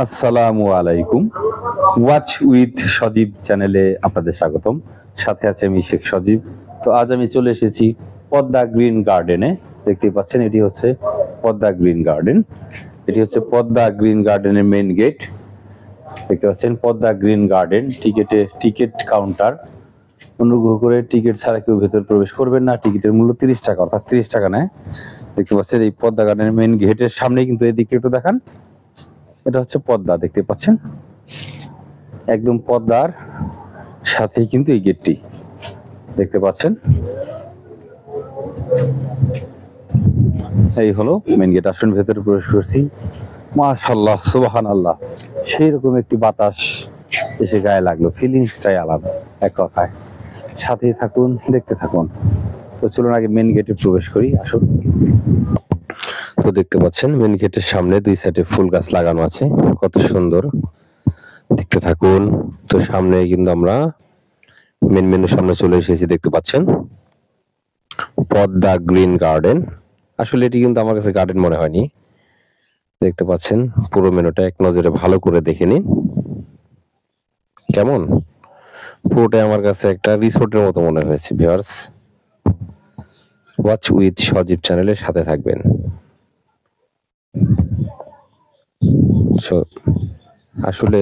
আসসালামু আলাইকুম। Watch with সজীব চ্যানেলে আপনাদের স্বাগতম। সাথে আছে আমি শেখ সজীব। তো আজ আমি চলে এসেছি পদ্মা গ্রিন গার্ডেনে। দেখতেই পাচ্ছেন এটি হচ্ছে পদ্মা গ্রিন গার্ডেন। এটি হচ্ছে পদ্মা গ্রিন গার্ডেনের মেইন গেট। দেখতে পাচ্ছেন Padma green garden ticket counter. অনুগ্রহ করে টিকিট ছাড়া কেউ ভেতর প্রবেশ করবেন না। টিকিটের মূল্য 30 টাকা, অর্থাৎ 30 টাকা নেয়। দেখতে পাচ্ছেন এই পদ্মা গার্ডেনের মেইন গেটের সামনেই কিন্তু এদিকে একটু দেখান, এটা হচ্ছে পদ্মা। দেখতে পাচ্ছেন একদম পদ্মার সাথেই কিন্তু এই গেটটি দেখতে পাচ্ছেন। এই হলো মেইন গেট। আসুন ভেতরে প্রবেশ করছি। মাশাআল্লাহ, সুবহানাল্লাহ, সেই রকম একটি বাতাস এসে গায়ে লাগলো। ফিলিংসটাই আলাদা এক কথায়। সাথেই থাকুন, দেখতে থাকুন। তো চলুন আগে মেইন গেটে প্রবেশ করি। আসুন। তো দেখতে পাচ্ছেন মেইন গেটের সামনে দুই সাইডে ফুল গাছ লাগানো আছে, কত সুন্দর। দেখতে থাকুন। তো সামনে কিন্তু আমরা মেন মেনুর সামনে চলে এসেছি। দেখতে পাচ্ছেন পদ্মা গ্রিন গার্ডেন। আসলে এটি কিন্তু আমার কাছে গার্ডেন মনে হয়নি। দেখতে পাচ্ছেন পুরো মেনুটা এক নজরে ভালো করে দেখে নিন। কেমন, পুরোটাই আমার কাছে একটা রিসোর্টের মতো মনে হয়েছে। ভিউয়ার্স, ওয়াচ উইথ সজীব চ্যানেলের সাথে থাকবেন। আসলে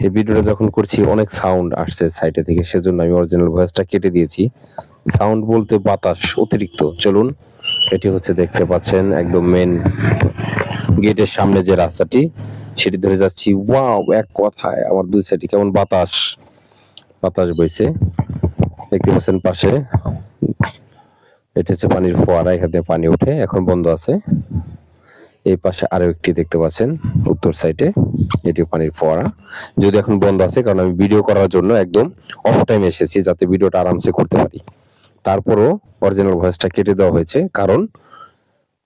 এই ভিডিওটা যখন করছি অনেক সাউন্ড আসছে সাইডে থেকে, সেজন্য আমি অরিজিনাল ভয়েসটা কেটে দিয়েছি। সাউন্ড বলতে বাতাস অতিরিক্ত। চলুন, এটি হচ্ছে দেখতে পাচ্ছেন একদম মেন গেটের সামনে যে রাস্তাটি, সেটি ধরে যাচ্ছি। ওয়াও, এক কথায় আমার দুই সাইডে কেমন বাতাস বইছে। দেখতে পাচ্ছেন পাশে এটা হচ্ছে পানির ফোয়ারা, এখান থেকে পানি উঠে, এখন বন্ধ আছে। এই পাশে আরো একটি দেখতে পাচ্ছেন উত্তর সাইডে, এটিও পানির ফোয়ারা, যদি এখন বন্ধ আছে, কারণ আমি ভিডিও করার জন্য একদম অফ টাইম এসেছি যাতে ভিডিওটা আরামসে করতে পারি। তারপরও অরিজিনাল ভয়েসটা কেটে দেওয়া হয়েছে কারণ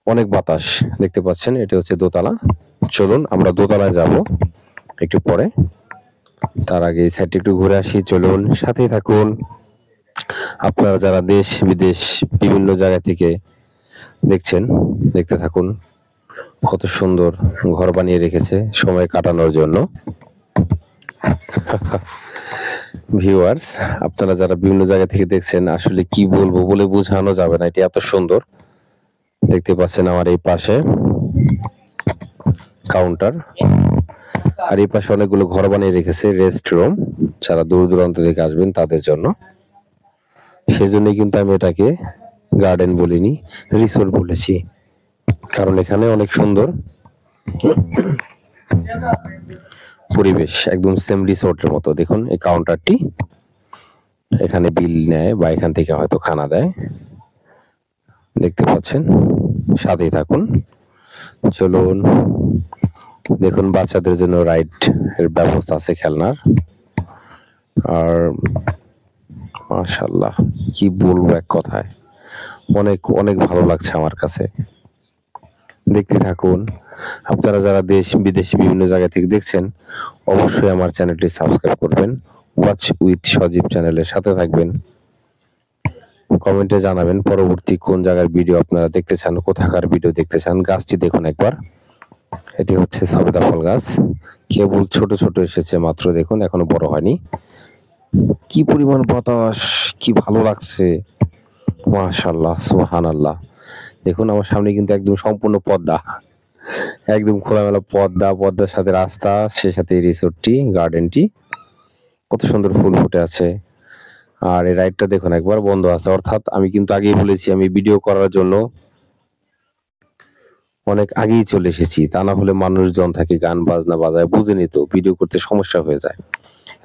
অনেক বাতাস। দেখতে পাচ্ছেন এটা হচ্ছে দোতলা। চলুন আমরা দোতলায় যাব একটু পরে। তার আগে এই সাইডটা একটু ঘুরে আসি। চলুন, সাথেই থাকুন। আপনারা যারা দেশ বিদেশ বিভিন্ন জায়গা থেকে দেখছেন, দেখতে থাকুন। কত সুন্দর ঘর বানিয়ে রেখেছে সময় কাটানোর জন্য। ভিউয়ার্স, আপনারা যারা বিভিন্ন জায়গা থেকে দেখছেন, আসলে কি বলবো বলে বোঝানো যাবে না, এটি এত সুন্দর। দেখতে পাচ্ছেন আমার এই পাশে কাউন্টার, আর এই পাশে অনেকগুলো ঘর বানিয়ে রেখেছে রেস্ট রুম, যারা দূর দূরান্ত থেকে আসবেন তাদের জন্য। সেজন্যই কিন্তু আমি এটাকে গার্ডেন বলিনি, রিসোর্ট বলেছি, কারণ এখানে অনেক সুন্দর পরিবেশ, একদম সেম রিসোর্টের মতো। দেখুন এই কাউন্টারটি, এখানে বিল নেয় বা এখান থেকে হয়তো খানা দেয়। দেখতে পাচ্ছেন, সাথেই থাকুন। চলুন দেখুন, বাচ্চাদের জন্য রাইড এর ব্যবস্থা আছে, খেলনার। আর মাশাআল্লাহ, কি বলবো এক কথায়, অনেক অনেক ভালো লাগছে আমার কাছে। দেখতে থাকুন। আপনারা যারা দেশ বিদেশে বিভিন্ন জায়গা থেকে দেখছেন, অবশ্যই আমার চ্যানেলটি সাবস্ক্রাইব করবেন। ওয়াচ উইথ সজীব চ্যানেলের সাথে থাকবেন। কমেন্টে জানাবেন পরবর্তী কোন জায়গার ভিডিও আপনারা দেখতে চান, কোথাকার ভিডিও দেখতে চান। গাছটি দেখুন একবার, এটি হচ্ছে সবেদা ফল গাছ, কেবল ছোট ছোট এসেছে মাত্র। দেখুন এখনো বড় হয়নি। কি পরিমাণ বাতাস, কি ভালো লাগছে। মাশাআল্লাহ, সুবহানাল্লাহ। দেখুন আমার সামনে কিন্তু একদম সম্পূর্ণ পদ্মা, একদম খোলামেলা পদ্মা, পদ্মার সাথে রাস্তা, সে সাথে রিসোর্টটি, গার্ডেনটি, কত সুন্দর ফুল ফুটে আছে। আর এই রাইডটা দেখুন একবার, বন্ধ আছে। অর্থাৎ আমি কিন্তু আগেই বলেছি আমি ভিডিও করার জন্য অনেক আগেই চলে এসেছি, তা না হলে মানুষজন থাকে গান বাজনা বাজায়, বুঝে নিত, ভিডিও করতে সমস্যা হয়ে যায়।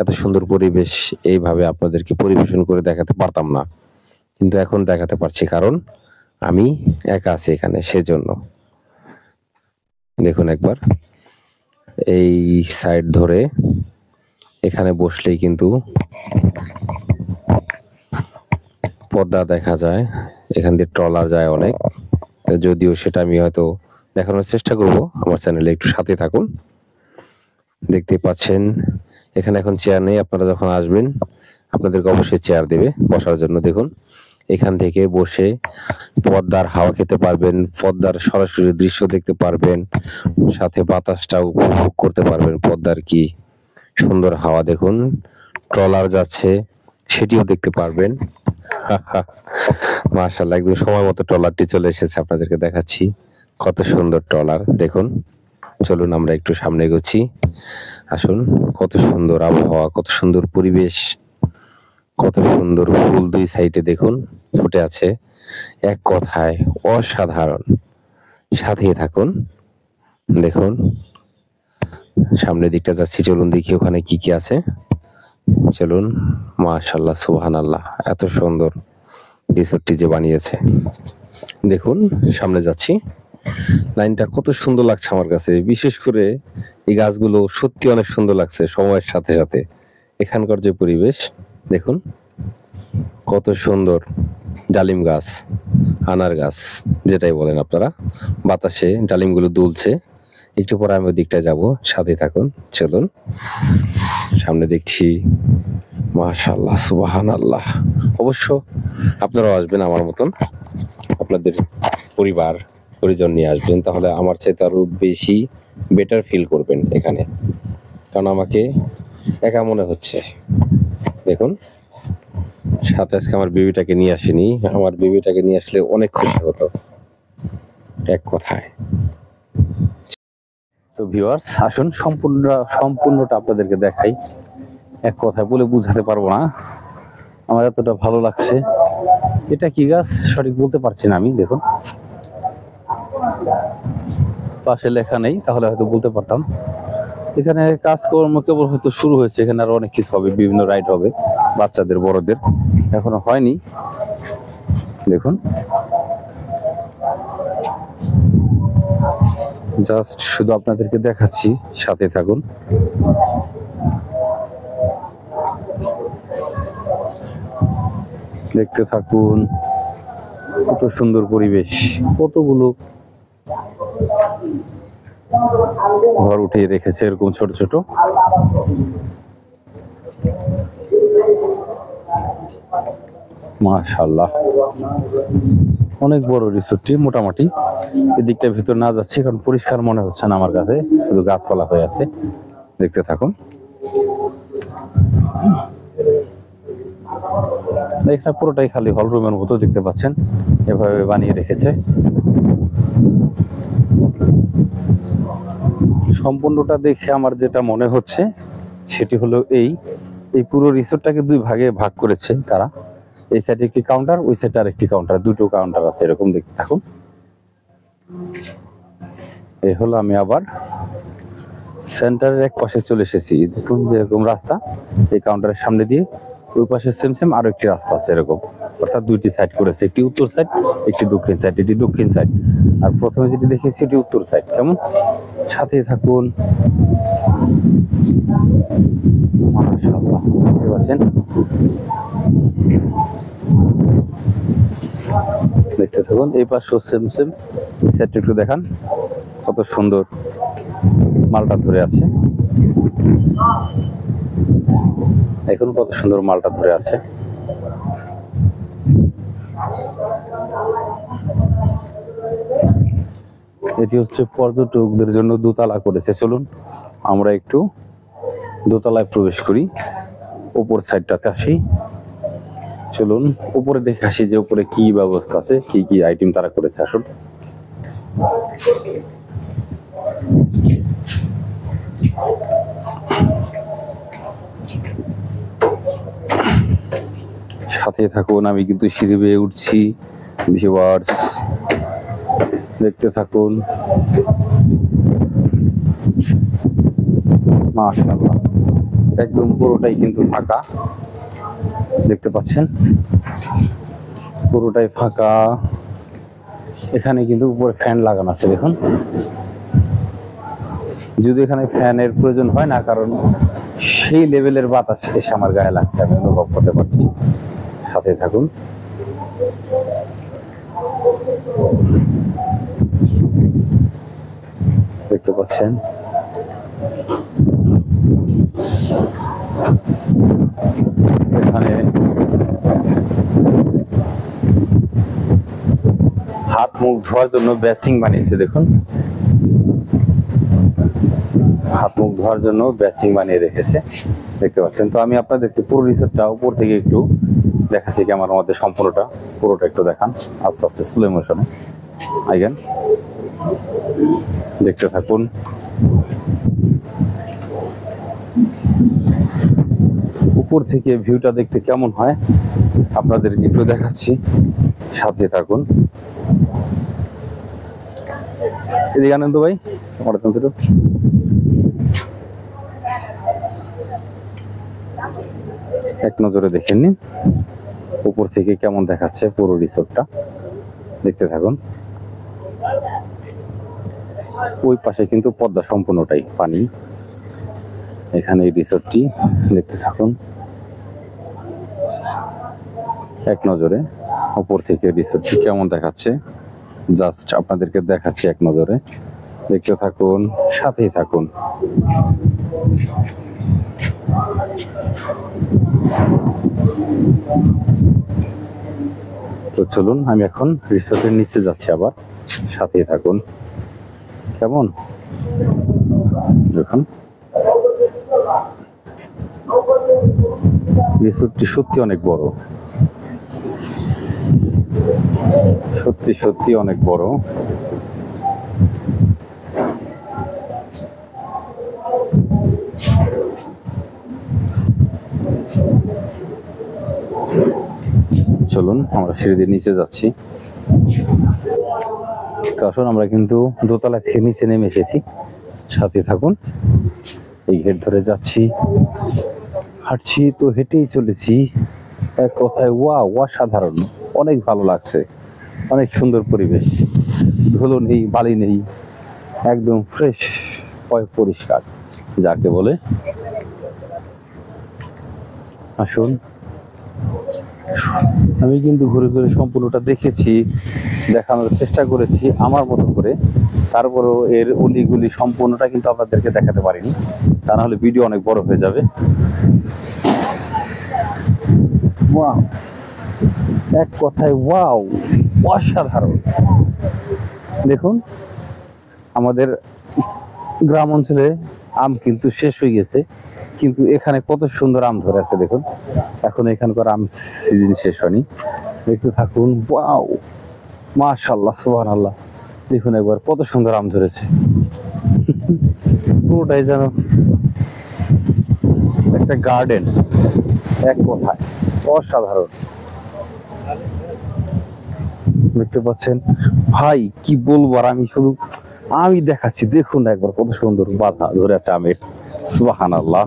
এত সুন্দর পরিবেশ এইভাবে আপনাদেরকে পরিবেশন করে দেখাতে পারতাম না, কিন্তু এখন দেখাতে পারছি, কারণ আমি একা আছি এখানে, সেজন্য। দেখুন একবার এই সাইড ধরে এখানে বসলেই কিন্তু পদ্মা দেখা যায়। এখান দিয়ে ট্রলার যায় অনেক, যদিও সেটা আমি হয়তো দেখানোর চেষ্টা করব। আমার চ্যানেলে একটু সাথে থাকুন। দেখতে পাচ্ছেন এখানে এখন চেয়ার নেই, আপনারা যখন আসবেন আপনাদেরকে অবশ্যই চেয়ার দেবে বসার জন্য। দেখুন এখান থেকে বসে পদ্মার হাওয়া খেতে পারবেন, পদ্মার সরাসরি দৃশ্য দেখতে পারবেন, সাথে বাতাসটাও উপভোগ করতে পারবেন। পদ্মার কি সুন্দর হাওয়া দেখুন, ট্রলার যাচ্ছে সেটিও দেখতে পারবেন। মাশাআল্লাহ, একদম সময় মতো ট্রলারটি চলে এসেছে, আপনাদেরকে দেখাচ্ছি কত সুন্দর ট্রলার দেখুন। চলুন আমরা একটু সামনে এগোচ্ছি, আসুন। কত সুন্দর আবহাওয়া, কত সুন্দর পরিবেশ, কত সুন্দর ফুল দুই সাইডে দেখুন ফুটে আছে, এক কথায় অসাধারণ। সাথেই থাকুন, দেখুন সামনের দিকটা যাচ্ছি, চলুন দেখি ওখানে কি কি আছে। চলুন, মাশাআল্লাহ, সুবহানাল্লাহ, এত সুন্দর রিসোর্টটি যে বানিয়েছে দেখুন। সামনে যাচ্ছি, লাইনটা কত সুন্দর লাগছে আমার কাছে, বিশেষ করে এই গাছগুলো সত্যি অনেক সুন্দর লাগছে সময়ের সাথে সাথে। এখানকার যে পরিবেশ দেখুন কত সুন্দর, ডালিম গাছ, আনার গাছ যেটাই বলেন আপনারা, বাতাসে ডালিমগুলো দুলছে। একটু পরে আমি ওই দিকটায় যাবো, সাথে থাকুন। চলুন, সামনে দেখছি, মাশাআল্লাহ, সুবহানাল্লাহ। অবশ্য আপনারাও আসবেন আমার মতন, আপনাদের পরিবার পরিজন নিয়ে আসবেন, তাহলে আমার চাইতে আরো বেশি বেটার ফিল করবেন এখানে, কারণ আমাকে একা মনে হচ্ছে। দেখুন, সাথে আজকে আমার বেবিটাকে নিয়ে আসিনি, আমার বেবিটাকে নিয়ে আসলে অনেক খুশি হতো এক কথায়। তো ভিউয়ার্স, আসুন সম্পূর্ণটা আপনাদেরকে দেখাই, এক কথায় বলে বুঝাতে পারবো না, আমার এতটা ভালো লাগছে। এটা কি গাছ সঠিক বলতে পারছি না আমি, দেখুন পাশে লেখা নেই, তাহলে হয়তো বলতে পারতাম। এখানে কাজকর্ম কেবল হয়তো শুরু হয়েছে, এখানে আরো অনেক কিছু হবে, বিভিন্ন রাইড হবে বাচ্চাদের বড়দের, এখনো হয়নি। দেখুন, জাস্ট শুধু আপনাদেরকে দেখাচ্ছি, সাথে থাকুন। দেখতে থাকুন, কত সুন্দর পরিবেশ, কতগুলো ঘর উঠিয়ে রেখেছে এরকম ছোট ছোট। মাশাআল্লাহ, অনেক বড় রিসোর্টটি, মোটামুটি এদিকটা ভিতর না যাচ্ছি কারণ পরিষ্কার মনে হচ্ছে না আমার কাছে, শুধু গাছপালা হয়ে আছে। দেখতে থাকুন, এখানে পুরোটাই খালি হল রুমের মতো দেখতে পাচ্ছেন, এভাবে বানিয়ে রেখেছে। সম্পূর্ণটা দেখে আমার যেটা মনে হচ্ছে সেটি হলো এই পুরো রিসোর্টটাকে দুই ভাগে ভাগ করেছে তারা। এই সাইডে একটি কাউন্টার, ওই সাইডে আর একটি কাউন্টার, দুটো কাউন্টার আছে এরকম, দেখতে থাকুন। এই হলো, আমি আবার সেন্টারের এক পাশে চলে এসেছি। দেখুন যেরকম রাস্তা, এই কাউন্টারের সামনে দিয়ে ওই পাশে সেম আরো একটি রাস্তা আছে এরকম, অর্থাৎ দুইটি সাইড করেছে, একটি উত্তর সাইড, একটি দক্ষিণ সাইড। এটি দক্ষিণ সাইড, আর প্রথমে যেটি দেখেছি এটি উত্তর সাইড। কেমন, সাথে থাকুন। মাশাআল্লাহ, দেখতে পাচ্ছেন, দেখতে থাকুন। এই পাশেও সেম সাইডটা একটু দেখান, কত সুন্দর মালটা ধরে আছে, এখন কত সুন্দর মালটা ধরে আছে। এটি হচ্ছে পর্যটকদের জন্য দোতলা করেছে। চলুন আমরা একটু দোতলায় প্রবেশ করি, উপর সাইডটাতে আসি। চলুন উপরে দেখে আসি যে উপরে কি ব্যবস্থা আছে, কি কি আইটেম তারা করেছে। আসুন, সাথে থাকুন, আমি কিন্তু সিঁড়ি বেয়ে উঠছি। ভিউয়ার্স, দেখতে থাকুন। মাশাআল্লাহ, একদম পুরোটাই কিন্তু ফাঁকা, দেখতে পাচ্ছেন, পুরোটাই ফাঁকা। এখানে কিন্তু উপরে ফ্যান লাগানো আছে, দেখুন। যদি এখানে ফ্যানের প্রয়োজন হয় না, কারণ সেই লেভেলের বাতাস এসে আমার গায়ে লাগছে, আমি অনুভব করতে পারছি। সাথে থাকুন। দেখতে পাচ্ছেন, এখানে হাত মুখ ধোয়ার জন্য বেসিন বানিয়েছে, দেখুন হাত মুখ ধোয়ার জন্য বেসিন বানিয়ে রেখেছে, দেখতে পাচ্ছেন। তো আমি আপনাদেরকে পুরো রিসোর্টটা উপর থেকে একটু দেখাচ্ছি, ক্যামেরার মধ্যে সম্পূর্ণটা পুরোটা একটু দেখান আস্তে আস্তে স্লো মোশনে। আইগেন দেখতে থাকুন। উপর থেকে ভিউটা দেখতে কেমন হয় আপনাদেরকে একটু দেখাচ্ছি, সাথে থাকুন। এদিকে আনন্দ ভাই, আমার তন্ত্র এক নজরে দেখে নিন উপর থেকে কেমন দেখাচ্ছে পুরো রিসোর্টটা, দেখতে থাকুন। ওই পাশে কিন্তু পদ্মা সম্পূর্ণটাই পানি, এখানে এই রিসোর্টটি দেখতে থাকুন এক নজরে। উপর থেকে রিসোর্টটি কেমন দেখাচ্ছে জাস্ট আপনাদেরকে দেখাচ্ছি এক নজরে, দেখতে থাকুন, সাথেই থাকুন। তো চলুন আমি এখন রিসোর্টের নিচে যাচ্ছি, আবার সাথেই থাকুন। কেমন দেখুন, রিসোর্টটি সত্যি অনেক বড়, সত্যি সত্যি অনেক বড়। চলুন আমরা সিঁড়ি দিয়ে নিচে যাচ্ছি। তো আসুন আমরা কিন্তু দোতলা থেকে নিচে নেমে এসেছি, সাথে থাকুন। এই গেট ধরে যাচ্ছি, হাঁটছি তো হেঁটেই চলেছি। এক কথায় অসাধারণ, অনেক ভালো লাগছে, অনেক সুন্দর পরিবেশ, ধুলো নেই, বালি নেই, একদম ফ্রেশ, পরিষ্কার যাকে বলে। আসুন, আমি কিন্তু ঘুরে ঘুরে সম্পূর্ণটা দেখেছি, দেখানোর চেষ্টা করেছি আমার মতো করে, তারপরেও এর অলিগুলি সম্পূর্ণটা কিন্তু আপনাদেরকে দেখাতে পারিনি, তা নাহলে ভিডিও অনেক বড় হয়ে যাবে। এক কথায় অসাধারণ। দেখুন আমাদের গ্রাম অঞ্চলে আম কিন্তু শেষ হয়ে গেছে, কিন্তু এখানে কত সুন্দর আম ধরে আছে দেখুন। এখন এখানকার আম সিজন শেষ হয়নি, দেখতে থাকুন। মাশাআল্লাহ, সুবহানাল্লাহ, দেখুন একবার কত সুন্দর আম ধরেছে, পুরোটাই যেন একটা গার্ডেন, এক কথায় অসাধারণ। দেখতে পাচ্ছেন ভাই, কি বলবো আর, আমি দেখাচ্ছি, দেখুন একবার কত সুন্দর বাধা ধরে আছে আমের, সুবহানাল্লাহ।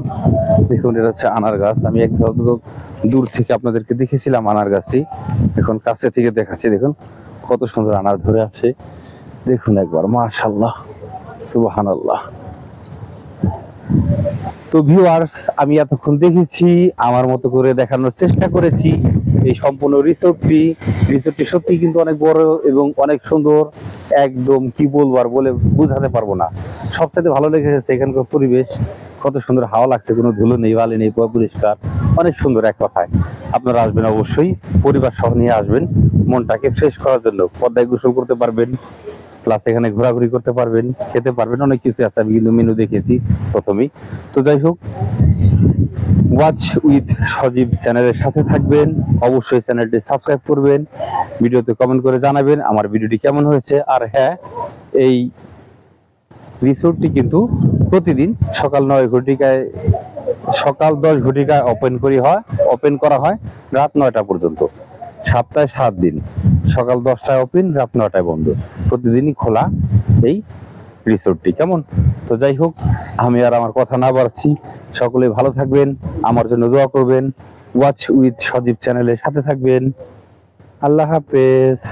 দেখুন এটা হচ্ছে আনার গাছ, আমি এক দূর থেকে আপনাদেরকে দেখেছিলাম আনার গাছটি, এখন কাছে থেকে দেখাচ্ছি, দেখুন কত সুন্দর আনার ধরে আছে, দেখুন একবার, মাশাআল্লাহ, সুবহানাল্লাহ। তো ভিউয়ার্স, আমি এতক্ষণ দেখেছি, আমার মতো করে দেখানোর চেষ্টা করেছি এই সম্পূর্ণ রিসোর্টটি সত্যি কিন্তু অনেক বড় এবং অনেক সুন্দর, একদম কি বলবো আর বলে বোঝাতে পারবো না। সবচেয়ে ভালো লেগেছে এখানকার পরিবেশ, কত সুন্দর হাওয়া লাগছে, কোনো ধুলো নেই, বালি নেই, পরিষ্কার, অনেক সুন্দর। এক কথায় আপনারা আসবেন, অবশ্যই পরিবার সহ নিয়ে আসবেন, মনটাকে ফ্রেশ করার জন্য। পদ্মায় গোসল করতে পারবেন, প্লাস এখানে ঘোরাঘুরি করতে পারবেন, খেতে পারবেন, অনেক কিছু আছে, আমি কিন্তু মেনু দেখেছি প্রথমেই। তো যাই হোক, ওয়াচ উইথ সজীব চ্যানেলের সাথে থাকবেন, অবশ্যই চ্যানেলটি সাবস্ক্রাইব করবেন, ভিডিওতে কমেন্ট করে জানাবেন আমার ভিডিওটি কেমন হয়েছে। আর হ্যাঁ, এই রিসোর্টটি কিন্তু প্রতিদিন সকাল 9 ঘটিকায়, সকাল 10 ঘটিকায় ওপেন করা হয় রাত 9টা পর্যন্ত, সপ্তাহে 7 দিন, সকাল 10টায় ওপেন, রাত 9টায় বন্ধ, প্রতিদিনই খোলা এই রিসোর্টটি। কেমন? তো যাই হোক, আমি আর আমার কথা না বাড়াচ্ছি, সকলে ভালো থাকবেন, আমার জন্য দোয়া করবেন, ওয়াচ উইথ সজীব চ্যানেলের সাথে থাকবেন। আল্লাহ হাফেজ।